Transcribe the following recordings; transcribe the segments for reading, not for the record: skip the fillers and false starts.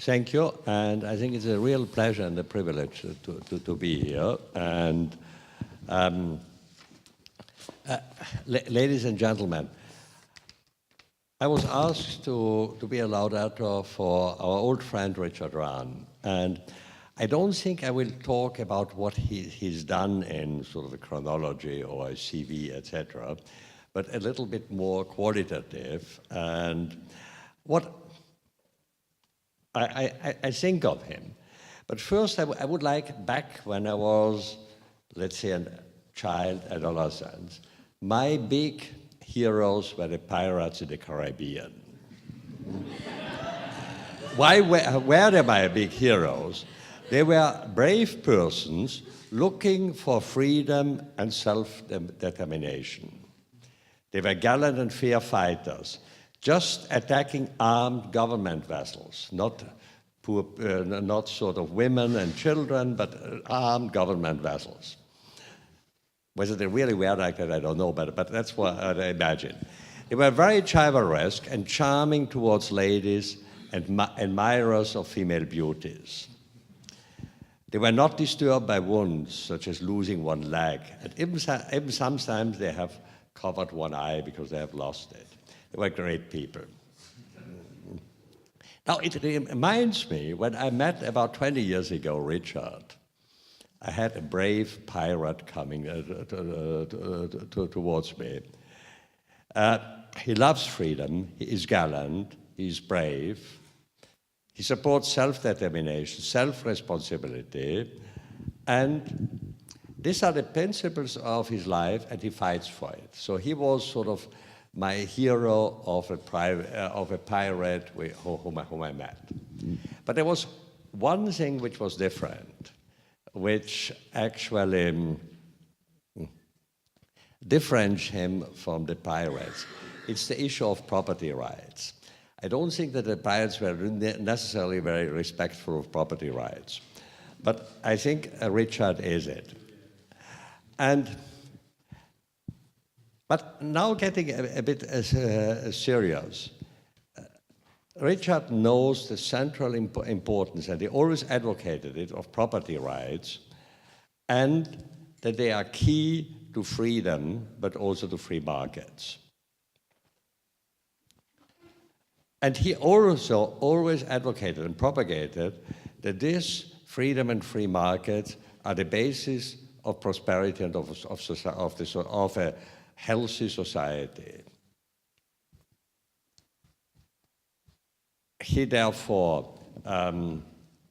Thank you, and I think it's a real pleasure and a privilege to be here. And ladies and gentlemen, I was asked to be a laudator for our old friend Richard Rahn, and I don't think I will talk about what he's done in sort of a chronology or a CV, etc., but a little bit more qualitative, and what I think of him. But first, I would like, back when I was, let's say, a child, adolescent, my big heroes were the pirates in the Caribbean. Why were they my big heroes? They were brave persons looking for freedom and self-determination. They were gallant and fair fighters, just attacking armed government vessels, not sort of women and children, but armed government vessels. Whether they really were like that, I don't know, but that's what I imagine. They were very chivalrous and charming towards ladies and admirers of female beauties. They were not disturbed by wounds, such as losing one leg, and even sometimes they have covered one eye because they have lost it. They were great people. Now, it reminds me, when I met about 20 years ago Richard, I had a brave pirate coming towards me. He loves freedom, he is gallant, he is brave, he supports self-determination, self-responsibility, and these are the principles of his life, and he fights for it. So he was sort of my hero of a pirate whom I met. But there was one thing which was different, which actually differentiates him from the pirates. It's the issue of property rights. I don't think that the pirates were necessarily very respectful of property rights, but I think Richard is it. But now getting a bit serious, Richard knows the central importance, and he always advocated it, of property rights, and that they are key to freedom, but also to free markets. And he also always advocated and propagated that this freedom and free markets are the basis of prosperity and of a healthy society. He therefore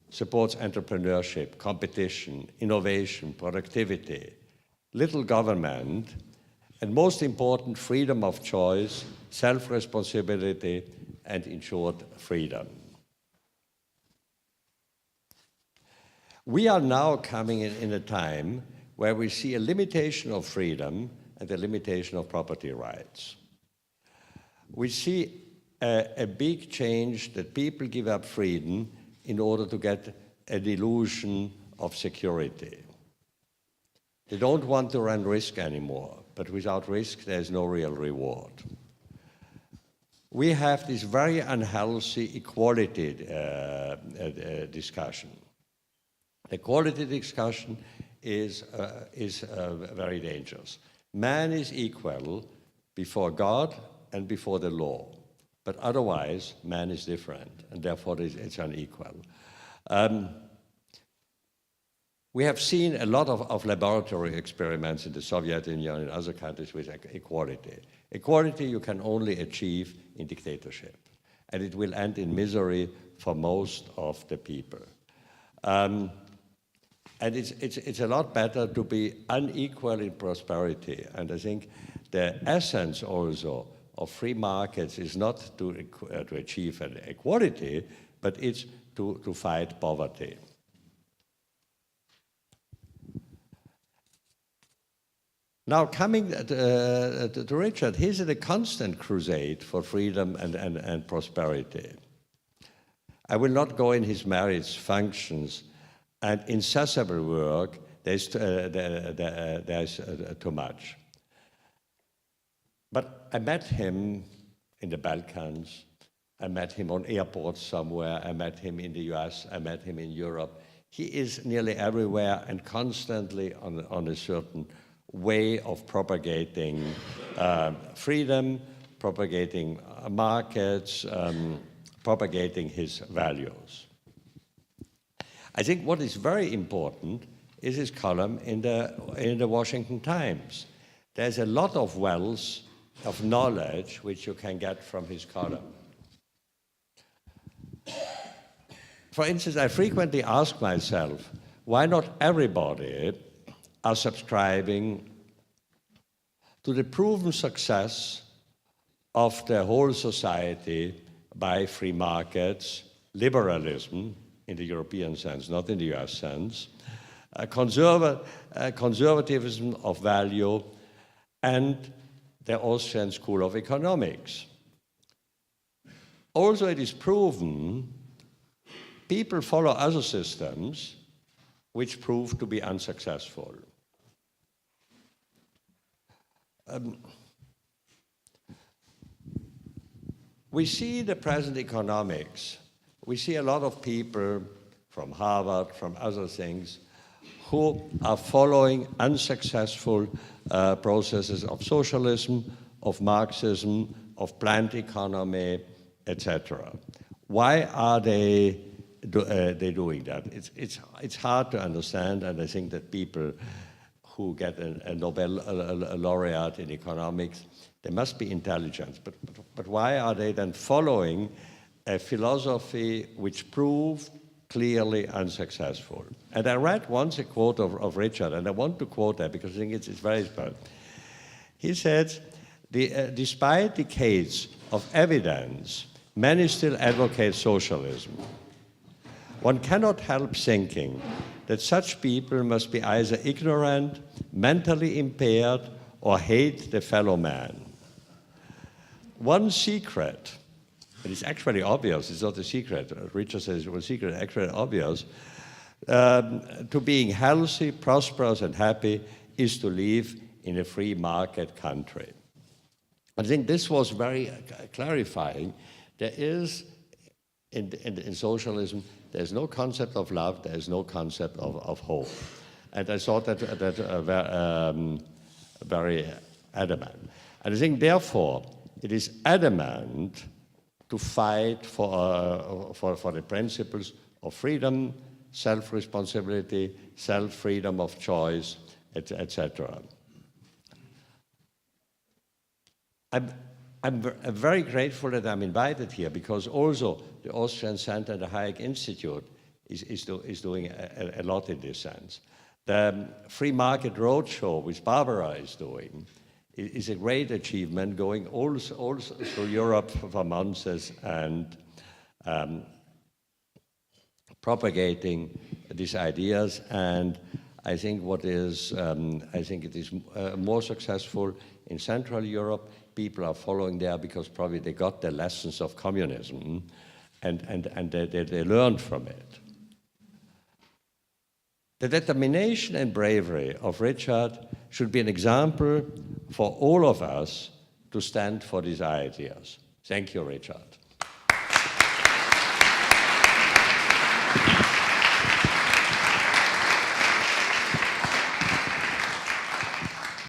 supports entrepreneurship, competition, innovation, productivity, little government, and most important, freedom of choice, self-responsibility, and in short, freedom. We are now coming in a time where we see a limitation of freedom and a limitation of property rights. We see a big change that people give up freedom in order to get an illusion of security. They don't want to run risk anymore, but without risk, there's no real reward. We have this very unhealthy equality discussion. The equality discussion is very dangerous. Man is equal before God and before the law, but otherwise man is different, and therefore it's unequal. We have seen a lot of laboratory experiments in the Soviet Union and other countries with equality. Equality you can only achieve in dictatorship, and it will end in misery for most of the people. And it's a lot better to be unequal in prosperity, and I think the essence also of free markets is not to achieve an equality, but it's to fight poverty. Now, coming to Richard, he's in a constant crusade for freedom and prosperity. I will not go in his marriage functions and incessant work. There's too much. But I met him in the Balkans. I met him on airports somewhere, I met him in the US, I met him in Europe. He is nearly everywhere and constantly on a certain way of propagating freedom, propagating markets, propagating his values. I think what is very important is his column in the Washington Times. There's a lot of wealth of knowledge which you can get from his column. For instance, I frequently ask myself, why not everybody are subscribing to the proven success of the whole society by free markets, liberalism in the European sense, not in the US sense, conservatism of value, and the Austrian School of Economics. Also, it is proven people follow other systems which prove to be unsuccessful. We see the present economics. We see a lot of people from Harvard, from other things, who are following unsuccessful processes of socialism, of Marxism, of planned economy, etc. Why are they doing that? It's hard to understand, and I think that people who get a Nobel laureate in economics, they must be intelligent. But why are they then following a philosophy which proved clearly unsuccessful? And I read once a quote of Richard, and I want to quote that because I think it's very important. He said, despite decades of evidence, many still advocate socialism. One cannot help thinking that such people must be either ignorant, mentally impaired, or hate the fellow man. One secret, and it's actually obvious, it's not a secret, Richard says it was secret, actually obvious, to being healthy, prosperous, and happy is to live in a free market country. I think this was very clarifying. There is, in socialism, there's no concept of love, there's no concept of hope. And I thought that very adamant. And I think, therefore, it is adamant to fight for the principles of freedom, self-responsibility, self-freedom of choice, etc. I'm very grateful that I'm invited here because also the Austrian Center, the Hayek Institut, is doing a lot in this sense. The Free Market Roadshow, which Barbara is doing, is a great achievement, going also through Europe for months and propagating these ideas. And I think it is more successful in Central Europe. People are following there because probably they got the lessons of communism and they learned from it. The determination and bravery of Richard should be an example for all of us to stand for these ideas. Thank you, Richard.